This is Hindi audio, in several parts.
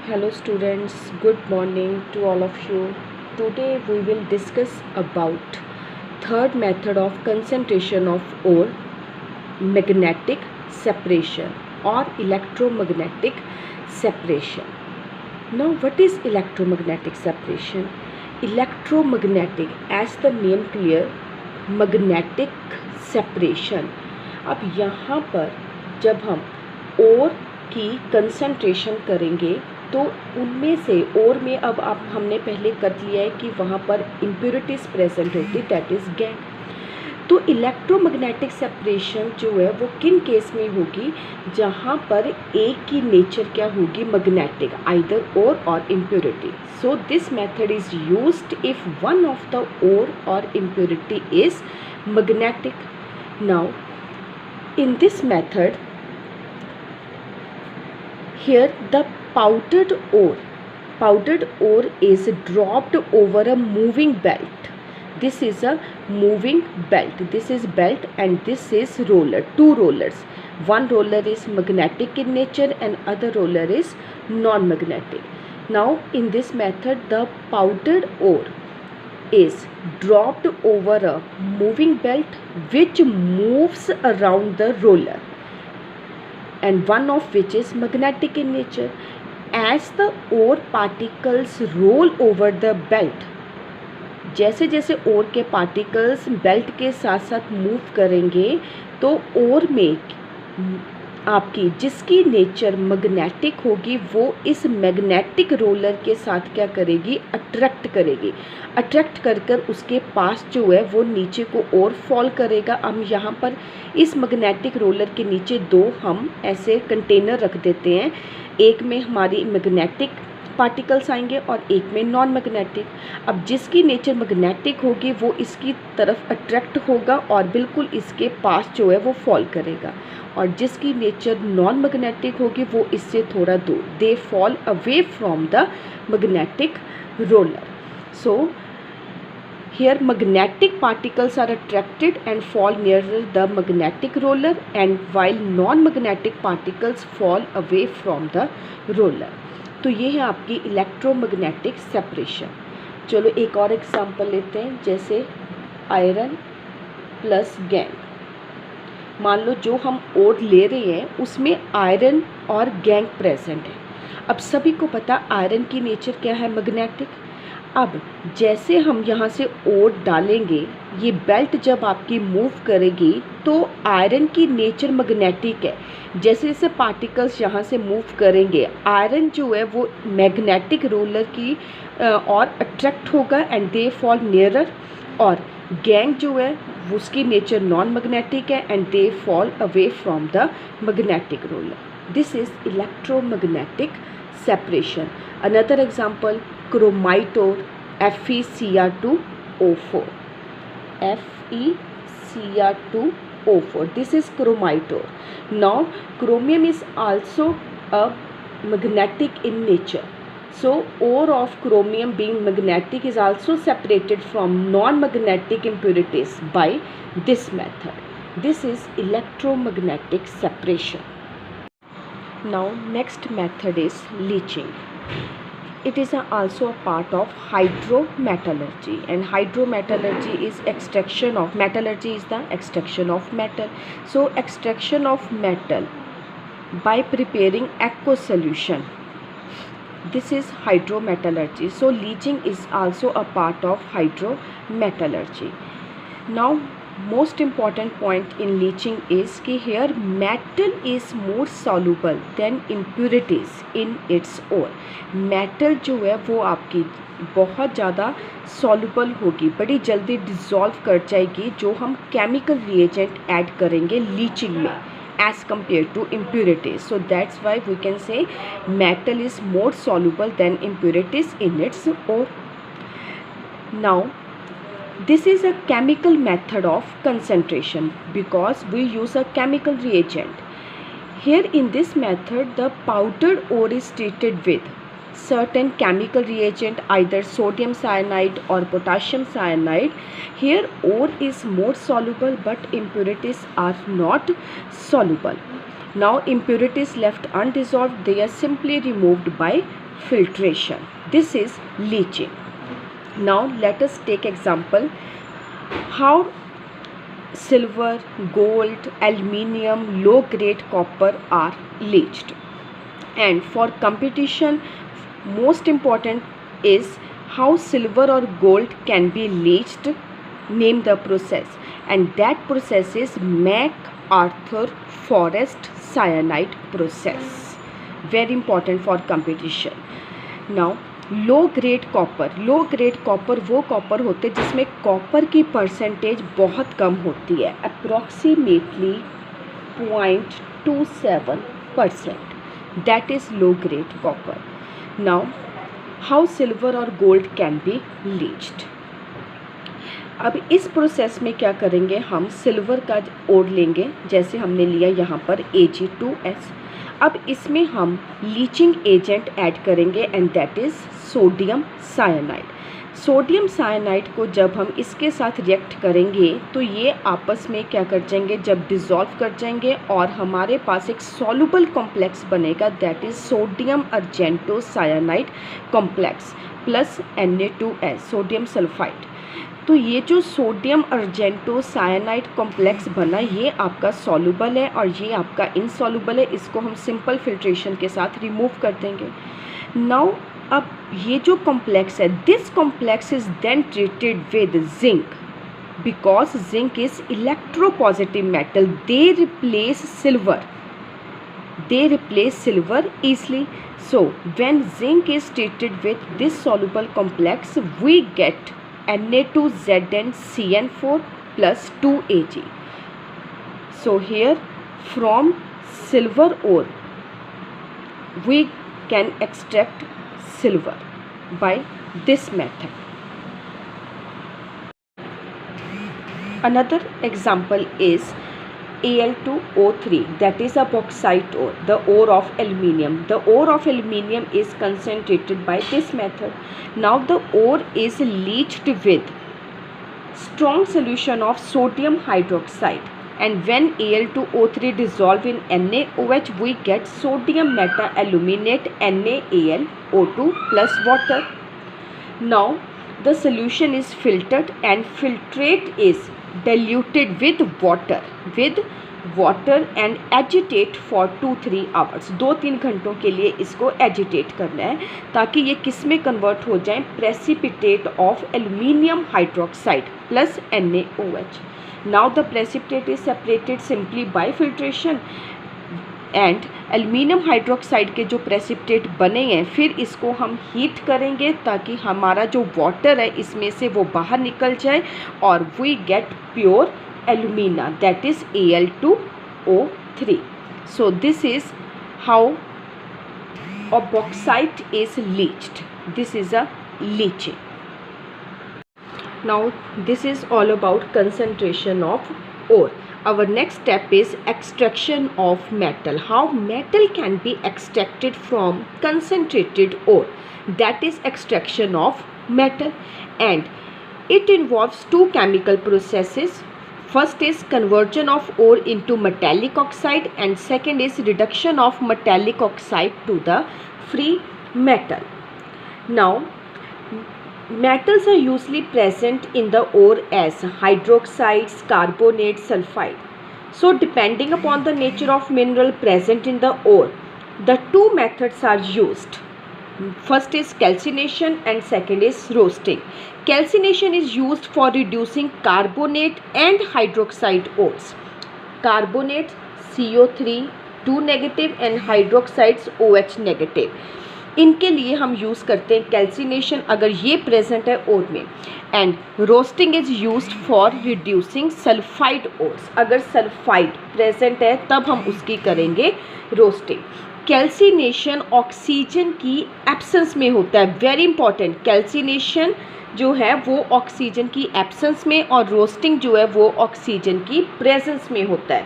Hello students, good morning to all of you. Today we will discuss about third method of concentration of ore, magnetic separation or electromagnetic separation. Now what is electromagnetic separation? Electromagnetic, as the name clear, magnetic separation. अब यहाँ पर जब हम ओर की कंसंट्रेशन करेंगे तो उनमें से ओर में अब आप हमने पहले कर लिया है कि वहाँ पर इम्प्योरिटीज़ प्रेजेंट होती, दैट इज़ गैस। तो इलेक्ट्रोमैग्नेटिक सेपरेशन जो है वो किन केस में होगी, जहाँ पर एक की नेचर क्या होगी, मैग्नेटिक, आइदर ओर और impurity. So this method is used if one of the ore और impurity is magnetic. Now in this method, here the powdered ore is dropped over a moving belt. This is a moving belt, this is belt and this is roller, two rollers. One roller is magnetic in nature and other roller is non-magnetic. Now in this method the powdered ore is dropped over a moving belt which moves around the roller and one of which is magnetic in nature. As the ore particles roll over the belt, जैसे जैसे ओर के पार्टिकल्स बेल्ट के साथ साथ मूव करेंगे तो ओर में आपकी जिसकी नेचर मैग्नेटिक होगी वो इस मैग्नेटिक रोलर के साथ क्या करेगी, अट्रैक्ट करेगी। अट्रैक्ट कर कर उसके पास जो है वो नीचे को और फॉल करेगा। हम यहाँ पर इस मैग्नेटिक रोलर के नीचे दो हम ऐसे कंटेनर रख देते हैं, एक में हमारी मैग्नेटिक पार्टिकल्स आएंगे और एक में नॉन मैग्नेटिक। अब जिसकी नेचर मैग्नेटिक होगी वो इसकी तरफ अट्रैक्ट होगा और बिल्कुल इसके पास जो है वो फॉल करेगा, और जिसकी नेचर नॉन मैग्नेटिक होगी वो इससे थोड़ा दूर, they fall away from the magnetic roller. So here magnetic particles are attracted and fall nearer the magnetic roller, and while non-magnetic particles fall away from the roller. तो ये है आपकी इलेक्ट्रोमैग्नेटिक सेपरेशन. चलो एक और एग्जांपल लेते हैं, जैसे आयरन प्लस गैंग. मान लो जो हम ओर ले रहे हैं उसमें आयरन और गैंग प्रेजेंट है. अब सभी को पता आयरन की नेचर क्या है, मैग्नेटिक. अब जैसे हम यहाँ से ओर डालेंगे, ये बेल्ट जब आपकी मूव करेगी तो आयरन की नेचर मैग्नेटिक है. जैसे जैसे पार्टिकल्स यहाँ से मूव करेंगे आयरन जो है वो मैग्नेटिक रोलर की और अट्रैक्ट होगा एंड दे फॉल नियरर, और गैंग जो है उसकी नेचर नॉन मैग्नेटिक है and they fall away from the magnetic roller. This is electromagnetic separation. Another example, chromite ore, FeCr2O4. FeCr2O4. This is chromite ore. Now, chromium is also a magnetic in nature. So, ore of chromium being magnetic is also separated from non-magnetic impurities by this method. This is electromagnetic separation. Now next method is leaching. It is also a part of hydrometallurgy, and hydrometallurgy is extraction of, metallurgy is the extraction of metal. So extraction of metal by preparing aqueous solution, this is hydrometallurgy. So leaching is also a part of hydrometallurgy. Now most important point in leaching is कि here metal is more soluble than impurities in its ore. metal जो है वो आपकी बहुत ज़्यादा soluble होगी, बड़ी जल्दी dissolve कर जाएगी जो हम chemical reagent add करेंगे leaching में as compared to impurities. So that's why we can say metal is more soluble than impurities in its ore. Now this is a chemical method of concentration because we use a chemical reagent. Here in this method the powdered ore is treated with certain chemical reagent, either sodium cyanide or potassium cyanide. Here ore is more soluble but impurities are not soluble. Now impurities left undissolved, they are simply removed by filtration. This is leaching. Now let us take example how silver, gold, aluminium, low grade copper are leached. And for competition, most important is how silver or gold can be leached. Name the process, and that process is MacArthur Forrest cyanide process. Very important for competition. Now low grade copper वो कॉपर होते हैं जिसमें कॉपर की परसेंटेज बहुत कम होती है, approximately 0.27%. That is low grade copper. Now how silver और गोल्ड कैन बी लीच्ड. अब इस प्रोसेस में क्या करेंगे, हम सिल्वर का ओर लेंगे, जैसे हमने लिया यहाँ पर Ag2S. अब इसमें हम लीचिंग एजेंट ऐड करेंगे and that is sodium cyanide. Sodium cyanide को जब हम इसके साथ रिएक्ट करेंगे तो ये आपस में क्या कर जाएंगे, जब डिज़ोल्व कर जाएंगे और हमारे पास एक सॉल्युबल कॉम्प्लेक्स बनेगा, that is sodium argento cyanide complex plus Na2S sodium sulphide. तो ये जो सोडियम अर्जेंटो साइनाइड कॉम्प्लेक्स बना, ये आपका सॉल्युबल है और ये आपका इनसॉल्युबल है. इसको हम सिंपल फिल्ट्रेशन के साथ रिमूव कर देंगे. नाउ अब ये जो कॉम्प्लेक्स है, this complex is then treated with zinc because zinc is electropositive metal. They replace silver easily. So when zinc is treated with this soluble complex, we get Na2ZnCN4 plus 2Ag. So here from silver ore we can extract silver by this method. Another example is Al2O3, that is a bauxite ore, the ore of aluminium. The ore of aluminium is concentrated by this method. Now the ore is leached with strong solution of sodium hydroxide, and when Al2O3 dissolve in NaOH, we get sodium meta-aluminate NaAlO2 plus water. Now the solution is filtered and filtrate is diluted with water and agitate for 2-3 hours. 2-3 घंटों के लिए इसको एजिटेट करना है ताकि ये किस में कन्वर्ट हो जाए, precipitate of aluminium hydroxide plus NaOH. Now the precipitate is separated simply by filtration and aluminium hydroxide के जो प्रेसिपिटेट बने हैं, फिर इसको हम हीट करेंगे ताकि हमारा जो वाटर है इसमें से वो बाहर निकल जाए और we get pure alumina, that is Al2O3. So this is how a bauxite is leached. This is a leaching. Now this is all about concentration of ore. Our next step is extraction of metal. How metal can be extracted from concentrated ore, that is extraction of metal, and it involves two chemical processes. First is conversion of ore into metallic oxide and second is reduction of metallic oxide to the free metal. Now metals are usually present in the ore as hydroxides, carbonates, sulfide. So depending upon the nature of mineral present in the ore, the two methods are used. First is calcination and second is roasting. Calcination is used for reducing carbonate and hydroxide ores. Carbonate CO3 2 negative and hydroxides OH negative. इनके लिए हम यूज़ करते हैं कैल्सिनेशन अगर ये प्रेजेंट है ओर में, and roasting is used for reducing sulphide ores. अगर सल्फाइड प्रेजेंट है तब हम उसकी करेंगे रोस्टिंग. कैल्सिनेशन ऑक्सीजन की एब्सेंस में होता है. वेरी इंपॉर्टेंट, कैल्सिनेशन जो है वो ऑक्सीजन की एब्सेंस में और रोस्टिंग जो है वो ऑक्सीजन की प्रेजेंस में होता है.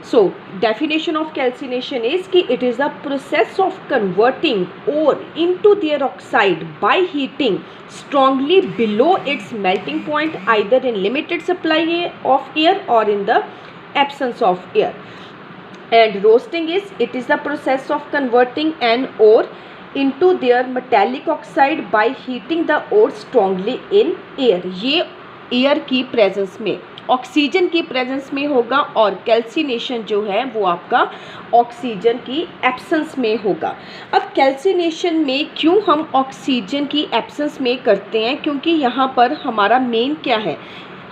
So definition of calcination is कि it is the process of converting ore into their oxide by heating strongly below its melting point either in limited supply of air or in the absence of air. And roasting is, it is the process of converting an ore into their metallic oxide by heating the ore strongly in air। ये एयर की प्रेजेंस में, ऑक्सीजन की प्रेजेंस में होगा, और कैल्सिनेशन जो है वो आपका ऑक्सीजन की एब्सेंस में होगा। अब कैल्सिनेशन में क्यों हम ऑक्सीजन की एब्सेंस में करते हैं, क्योंकि यहाँ पर हमारा मेन क्या है,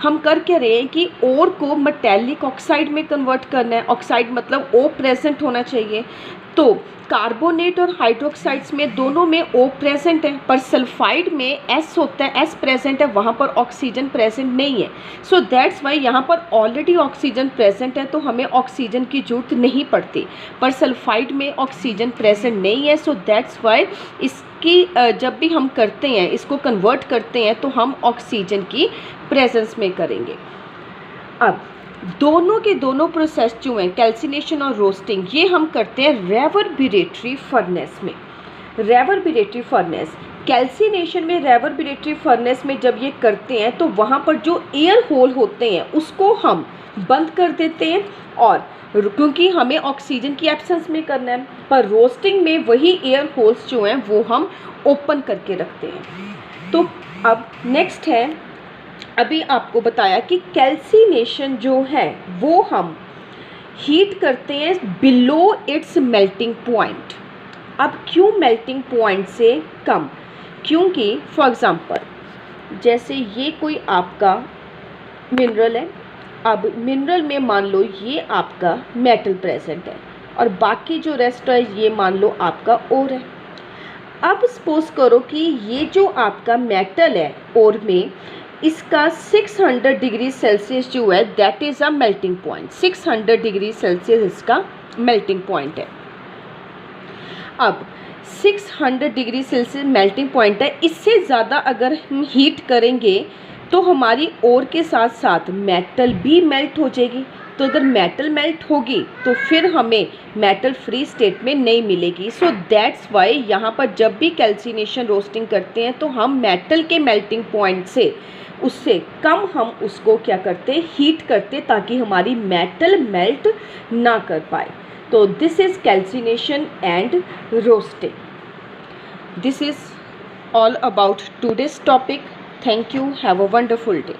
हम कर क्या रहे हैं कि ओर को मेटेलिक ऑक्साइड में कन्वर्ट करना है। ऑक्साइड मतलब ओ प्रेजेंट होना चाहिए। तो कार्बोनेट और हाइड्रोक्साइड्स में दोनों में ओ प्रेजेंट है, पर सल्फाइड में एस होता है, एस प्रेजेंट है, वहाँ पर ऑक्सीजन प्रेजेंट नहीं है। सो दैट्स वाई यहाँ पर ऑलरेडी ऑक्सीजन प्रेजेंट है, तो हमें ऑक्सीजन की जरूरत नहीं पड़ती। पर सल्फाइड में ऑक्सीजन प्रेजेंट नहीं है, सो दैट्स वाई इसकी जब भी हम करते हैं, इसको कन्वर्ट करते हैं, तो हम ऑक्सीजन की प्रेजेंस में करेंगे। अब दोनों के दोनों प्रोसेस जो हैं, कैल्सिनेशन और रोस्टिंग, ये हम करते हैं रेवर्बरेटरी फर्नेस में। रेवर्बरेटरी फर्नेस, कैल्सिनेशन में रेवर्बरेटरी फर्नेस में जब ये करते हैं तो वहाँ पर जो एयर होल होते हैं उसको हम बंद कर देते हैं, और क्योंकि हमें ऑक्सीजन की एब्सेंस में करना है। पर रोस्टिंग में वही एयर होल्स जो हैं वो हम ओपन करके रखते हैं। तो अब नेक्स्ट है, अभी आपको बताया कि कैल्सिनेशन जो है वो हम हीट करते हैं बिलो इट्स मेल्टिंग पॉइंट। अब क्यों मेल्टिंग पॉइंट से कम, क्योंकि फॉर एग्ज़ाम्पल जैसे ये कोई आपका मिनरल है, अब मिनरल में मान लो ये आपका मेटल प्रेजेंट है, और बाकी जो रेस्ट है ये मान लो आपका ओर है। अब सपोज करो कि ये जो आपका मेटल है ओर में, इसका 600 डिग्री सेल्सियस जो है that is a melting point. 600 degree Celsius इसका मेल्टिंग पॉइंट है। अब 600 डिग्री सेल्सियस मेल्टिंग पॉइंट है, इससे ज़्यादा अगर हम हीट करेंगे तो हमारी ओर के साथ साथ मेटल भी मेल्ट हो जाएगी। तो अगर मेटल मेल्ट होगी तो फिर हमें मेटल फ्री स्टेट में नहीं मिलेगी। सो दैट्स वाई यहाँ पर जब भी कैल्सिनेशन रोस्टिंग करते हैं तो हम मेटल के मेल्टिंग पॉइंट से उससे कम हम उसको क्या करते, हीट करते, ताकि हमारी मेटल मेल्ट ना कर पाए। तो this is calcination and roasting. This is all about today's topic. Thank you. Have a wonderful day.